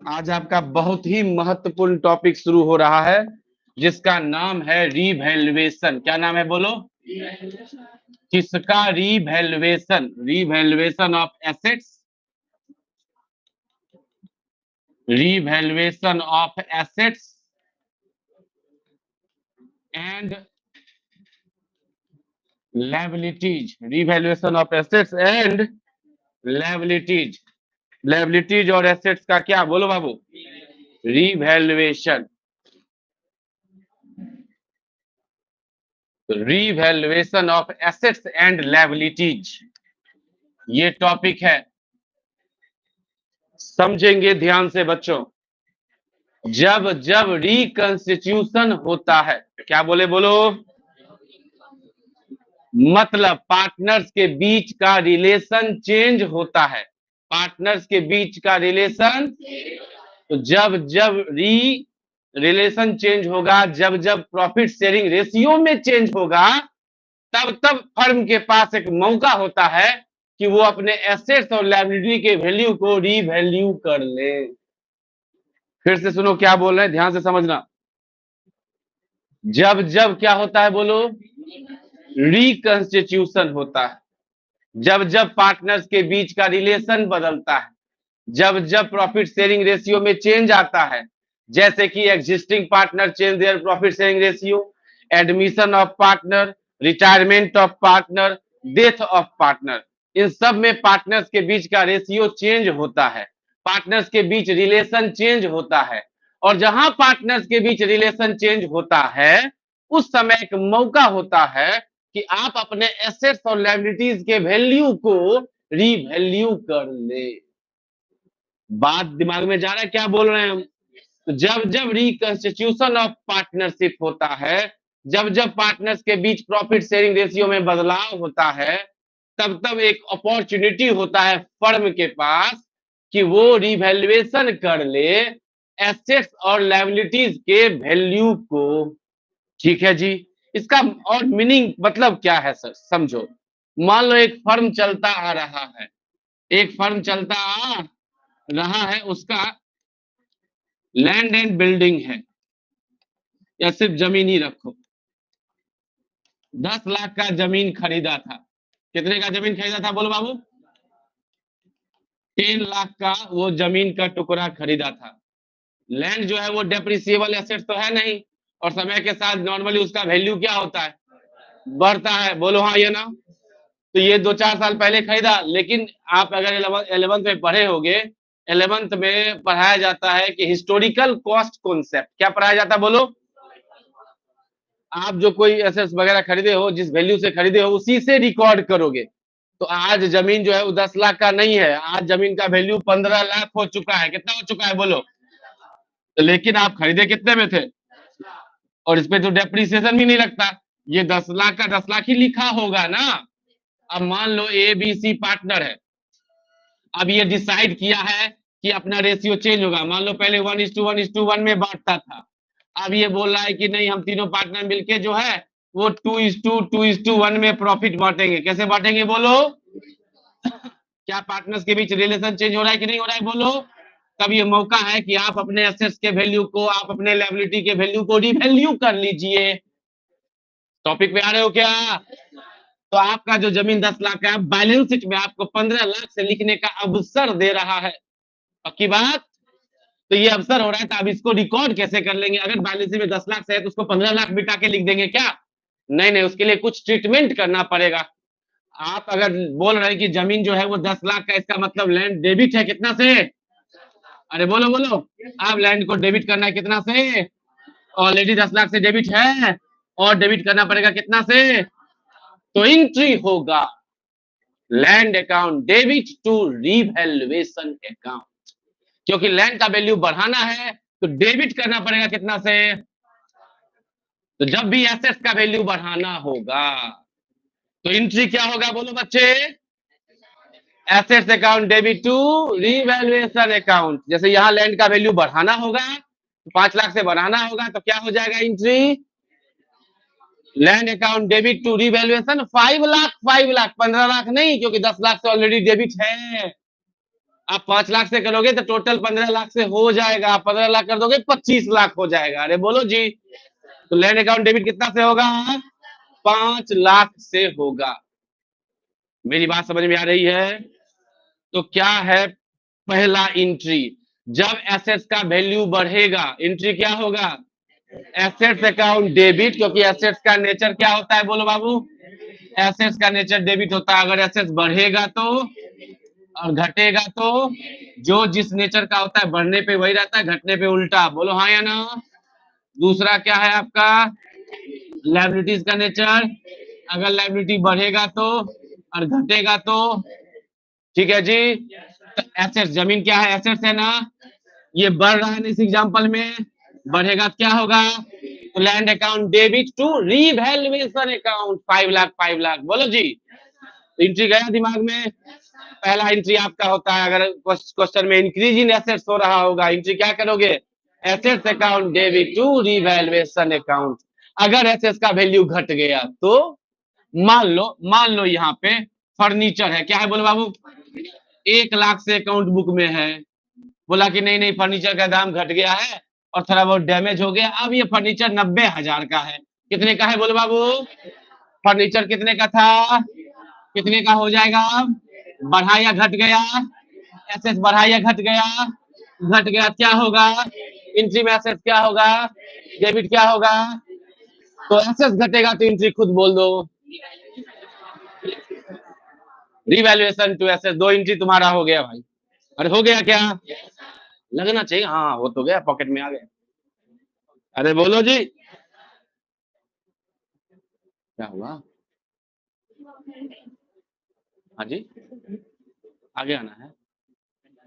आज आपका बहुत ही महत्वपूर्ण टॉपिक शुरू हो रहा है जिसका नाम है रीवैल्यूएशन। क्या नाम है बोलो? किसका? Revaluation. Revaluation of assets, revaluation of assets and liabilities. Revaluation of assets and liabilities. Liabilities और एसेट्स का क्या बोलो बाबू? Revaluation. Revaluation of assets and liabilities, ये टॉपिक है। समझेंगे ध्यान से बच्चों। जब जब रिकंस्टिट्यूशन होता है, क्या बोले बोलो? मतलब पार्टनर्स के बीच का रिलेशन चेंज होता है। पार्टनर्स के बीच का रिलेशन, तो जब जब रिलेशन चेंज होगा, जब जब प्रॉफिट शेयरिंग रेशियो में चेंज होगा, तब तब फर्म के पास एक मौका होता है कि वो अपने एसेट्स और लायबिलिटी के वैल्यू को रीवैल्यू कर ले। फिर से सुनो क्या बोल रहे हैं, ध्यान से समझना। जब जब क्या होता है बोलो? रिकंस्टिट्यूशन होता है। जब जब पार्टनर्स के बीच का रिलेशन बदलता है, जब जब प्रॉफिट शेयरिंग रेशियो में चेंज आता है, जैसे कि existing partner change their profit sharing ratio, admission of partner, retirement of partner, death of partner, इन सब में पार्टनर्स के बीच का रेशियो चेंज होता है, पार्टनर्स के बीच रिलेशन चेंज होता है। और जहां पार्टनर्स के बीच रिलेशन चेंज होता है, उस समय एक मौका होता है कि आप अपने एसेट्स और लायबिलिटीज के वैल्यू को रीवैल्यू कर ले। बात दिमाग में जा रहा है क्या बोल रहे हैं हम? तो जब जब रिकंस्टिट्यूशन ऑफ पार्टनरशिप होता है, जब जब पार्टनर्स के बीच प्रॉफिट शेयरिंग रेशियो में बदलाव होता है, तब तब एक अपॉर्चुनिटी होता है फर्म के पास कि वो रिवैल्यूएशन कर ले एसेट्स और लायबिलिटीज के वैल्यू को। ठीक है जी। इसका और मीनिंग मतलब क्या है सर, समझो। मान लो एक फर्म चलता आ रहा है, एक फर्म चलता आ रहा है, उसका लैंड एंड बिल्डिंग है, या सिर्फ जमीन ही रखो, 10 लाख का जमीन खरीदा था। कितने का जमीन खरीदा था बोलो बाबू? 10 लाख का वो जमीन का टुकड़ा खरीदा था। लैंड जो है वो डेप्रिसिएबल एसेट तो है नहीं, और समय के साथ नॉर्मली उसका वैल्यू क्या होता है? बढ़ता है। बोलो हाँ या ना? तो ये 2-4 साल पहले खरीदा, लेकिन आप अगर 11th में पढ़े होगे, 11th में पढ़ाया जाता है कि हिस्टोरिकल कॉस्ट कॉन्सेप्ट। क्या पढ़ाया जाता है बोलो? आप जो कोई एसेट्स वगैरह खरीदे हो, जिस वैल्यू से खरीदे हो, उसी से रिकॉर्ड करोगे। तो आज जमीन जो है वो 10 लाख का नहीं है, आज जमीन का वैल्यू 15 लाख हो चुका है। कितना हो चुका है बोलो? तो लेकिन आप खरीदे कितने में थे? और इसपे तो डेप्रिसिएशन भी नहीं लगता। ये 10 लाख का 10 लाख ही लिखा होगा ना। अब मान लो ए बी सी पार्टनर है, अब ये डिसाइड किया है कि अपना रेशियो चेंज होगा। मान लो पहले 1:1:1 में बांटता था, अब ये बोल रहा है कि नहीं, हम तीनों पार्टनर मिलके जो है वो 2:2:1 में प्रॉफिट बांटेंगे। कैसे बांटेंगे बोलो? क्या पार्टनर्स के बीच रिलेशन चेंज हो रहा है कि नहीं हो रहा है बोलो? तब ये मौका है कि आप अपने एसेट्स के वैल्यू को, आप अपने लायबिलिटी के वैल्यू को रिवैल्यू कर लीजिए। टॉपिक पे आ रहे हो क्या? तो आपका जो जमीन 10 लाख का है, बैलेंस शीट में आपको 15 लाख से लिखने का अवसर दे रहा है। पक्की बात? तो ये अवसर हो रहा है, तो आप इसको रिकॉर्ड कैसे कर लेंगे? अगर बैलेंस शीट में 10 लाख से है तो उसको 15 लाख बिठा के लिख देंगे क्या? नहीं नहीं, उसके लिए कुछ ट्रीटमेंट करना पड़ेगा। आप अगर बोल रहे हैं कि जमीन जो है वो 10 लाख का, इसका मतलब लैंड डेबिट है कितना से? अरे बोलो बोलो। आप लैंड को डेबिट करना है कितना से? ऑलरेडी 10 लाख से डेबिट है, और डेबिट करना पड़ेगा कितना से? तो एंट्री होगा land account debit to revaluation account. क्योंकि लैंड का वैल्यू बढ़ाना है तो डेबिट करना पड़ेगा कितना से? तो जब भी एसेट्स का वैल्यू बढ़ाना होगा तो एंट्री क्या होगा बोलो बच्चे? Assets account debit to revaluation account. जैसे यहाँ लैंड का वैल्यू बढ़ाना होगा, 5 लाख से बढ़ाना होगा, तो क्या हो जाएगा entry? Land account debit to revaluation 5 lakh, 5 lakh 15 lakh नहीं, क्योंकि 10 लाख से ऑलरेडी डेबिट है। आप 5 लाख से करोगे तो टोटल 15 लाख से हो जाएगा। आप 15 लाख कर दोगे 25 लाख हो जाएगा। अरे बोलो जी। तो लैंड अकाउंट डेबिट कितना से होगा? 5 लाख से होगा। मेरी बात समझ में आ रही है? तो क्या है पहला एंट्री? जब एसेट्स का वैल्यू बढ़ेगा, एंट्री क्या होगा? एसेट्स अकाउंट डेबिट, क्योंकि एसेट्स का नेचर क्या होता है? बोलो बाबू। एसेट्स का नेचर डेबिट होता है। अगर एसेट्स बढ़ेगा तो और घटेगा तो, जो जिस नेचर का होता है बढ़ने पे वही रहता है, घटने पे उल्टा। बोलो हाँ या ना। दूसरा क्या है आपका? लायबिलिटीज का नेचर। अगर लायबिलिटी बढ़ेगा तो और घटेगा तो, ठीक है जी। तो एसेट्स, जमीन क्या है? एसेट्स है ना। ये बढ़ रहा है इस एग्जांपल में, बढ़ेगा तो क्या होगा? तो land account debit to revaluation account 5 lakh 5 lakh. बोलो जी। एंट्री गया दिमाग में? पहला एंट्री आपका होता है, अगर क्वेश्चन में इंक्रीज इन एसेट्स हो रहा होगा, एंट्री क्या करोगे? Assets account debit to revaluation account. अगर एसेट्स का वैल्यू घट गया तो, मान लो यहाँ पे फर्नीचर है। क्या है बोलो बाबू? 1 लाख से अकाउंट बुक में है। बोला कि नहीं नहीं, फर्नीचर का दाम घट गया है और थोड़ा बहुत डैमेज हो गया, अब ये फर्नीचर 90,000 का है। कितने का है बोलो बाबू? फर्नीचर कितने का था? कितने का हो जाएगा अब? बढ़ा या घट गया? एसेट्स बढ़ा या घट गया? घट गया। क्या होगा? एंट्री में एसेट्स क्या होगा? डेबिट क्या होगा? तो एसेट्स घटेगा तो एंट्री खुद बोल दो। रिवैल्यूएशन टू एसेट्स, 2 एंट्री तुम्हारा हो गया भाई। अरे हो गया क्या? लगना चाहिए। हाँ वो तो गया, पॉकेट में आ गया। अरे बोलो जी। क्या हुआ? हाँ जी, आगे आना है।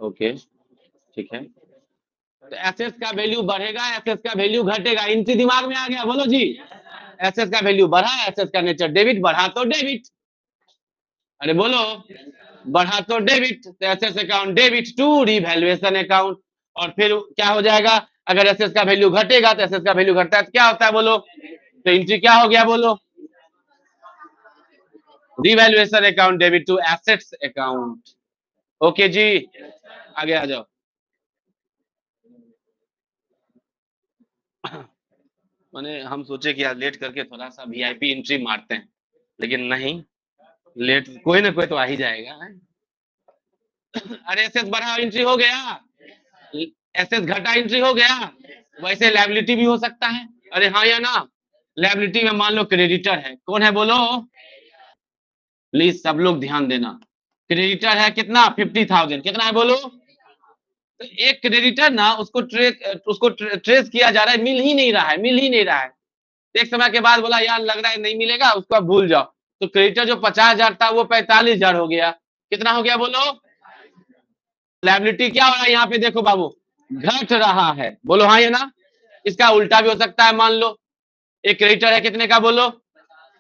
ओके ठीक है। तो एसेट्स का वैल्यू बढ़ेगा, एसेट्स का वैल्यू घटेगा, एंट्री दिमाग में आ गया? बोलो जी। एसेट्स का वैल्यू बढ़ा, एसेट्स का नेचर डेबिट, बढ़ा तो डेबिट। अरे बोलो। बढ़ा तो डेबिट, तो assets account debit to revaluation account. और फिर क्या हो जाएगा? अगर एसेट्स का वैल्यू घटेगा तो एसेट्स का वैल्यू घटता है तो क्या होता है बोलो? तो एंट्री क्या हो गया बोलो? Revaluation account debit to assets account. Okay जी, आगे आ जाओ। मैंने हम सोचे कि आज लेट करके थोड़ा सा वीआईपी एंट्री मारते हैं, लेकिन नहीं, लेट कोई ना कोई तो आ ही जाएगा। अरे एसेस बढ़ा एंट्री हो गया, एसेस घटा एंट्री हो गया। वैसे लायबिलिटी भी हो सकता है। अरे हाँ या ना। लायबिलिटी में मान लो क्रेडिटर है, कौन है बोलो? प्लीज सब लोग ध्यान देना। क्रेडिटर है कितना? 50,000। कितना है बोलो? तो एक क्रेडिटर ना, उसको ट्रेस किया जा रहा है, मिल ही नहीं रहा है, मिल ही नहीं रहा है। एक समय के बाद बोला यार लग रहा है नहीं मिलेगा, उसको आप भूल जाओ। तो क्रेडिटर जो 50,000 था वो 45,000 हो गया। कितना हो गया बोलो? लायबिलिटी क्या हो रहा है यहाँ पे? देखो बाबू, घट रहा है। बोलो हाँ या ना। इसका उल्टा भी हो सकता है। मान लो एक क्रेडिटर है, कितने का बोलो?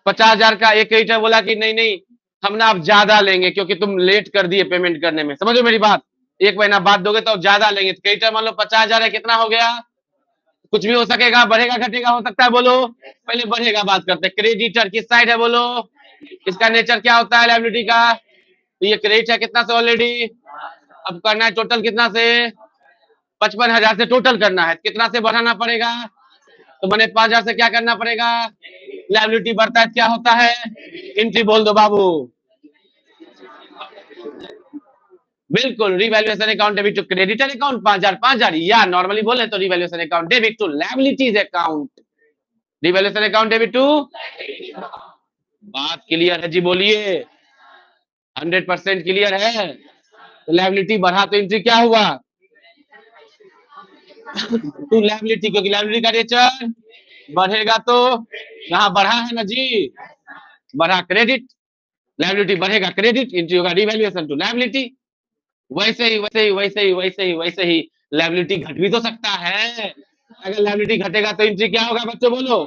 50,000 का। एक क्रेडिटर बोला कि नहीं नहीं, हम ना आप ज्यादा लेंगे क्योंकि तुम लेट कर दिए पेमेंट करने में। समझो मेरी बात, 1 महीना बाद दोगे तो ज्यादा लेंगे। तो क्रेडिटर मान लो 50,000 है, कितना हो गया? कुछ भी हो सकेगा, बढ़ेगा घटेगा हो सकता है। बोलो पहले बढ़ेगा बात करते हैं। क्रेडिटर किस साइड है बोलो? इसका नेचर क्या होता है लायबिलिटी का? तो ये क्रेडिट है कितना से ऑलरेडी, अब करना है टोटल कितना से? 55,000 से टोटल करना है, कितना से बढ़ाना पड़ेगा? तो मैंने 5,000 से क्या करना पड़ेगा? लायबिलिटी बढ़ता है क्या होता है? एंट्री बोल दो बाबू। बिल्कुल, revaluation account debit to creditor account 5,000 5,000, या नॉर्मली बोले तो revaluation account debit to liabilities account. Revaluation account debit to. बात क्लियर है जी? बोलिए 100% क्लियर है। तो लायबिलिटी बढ़ा तो एंट्री क्या हुआ? टू लायबिलिटी, क्योंकि लायबिलिटी का नेचर बढ़ेगा तो यहाँ बढ़ा है ना जी, बढ़ा क्रेडिट, लायबिलिटी बढ़ेगा क्रेडिट, एंट्री होगा रिवैल्यूएशन टू लायबिलिटी। वैसे ही वैसे ही वैसे ही वैसे ही वैसे ही लायबिलिटी घट भी तो सकता है। अगर लायबिलिटी घटेगा तो एंट्री क्या होगा बच्चों बोलो?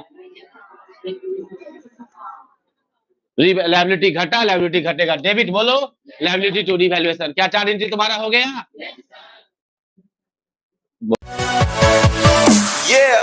लायबिलिटी घटा, लायबिलिटी घटेगा डेबिट। बोलो लायबिलिटी टू रिवैल्यूएशन। क्या 4 एंट्री तुम्हारा हो गया? Yeah.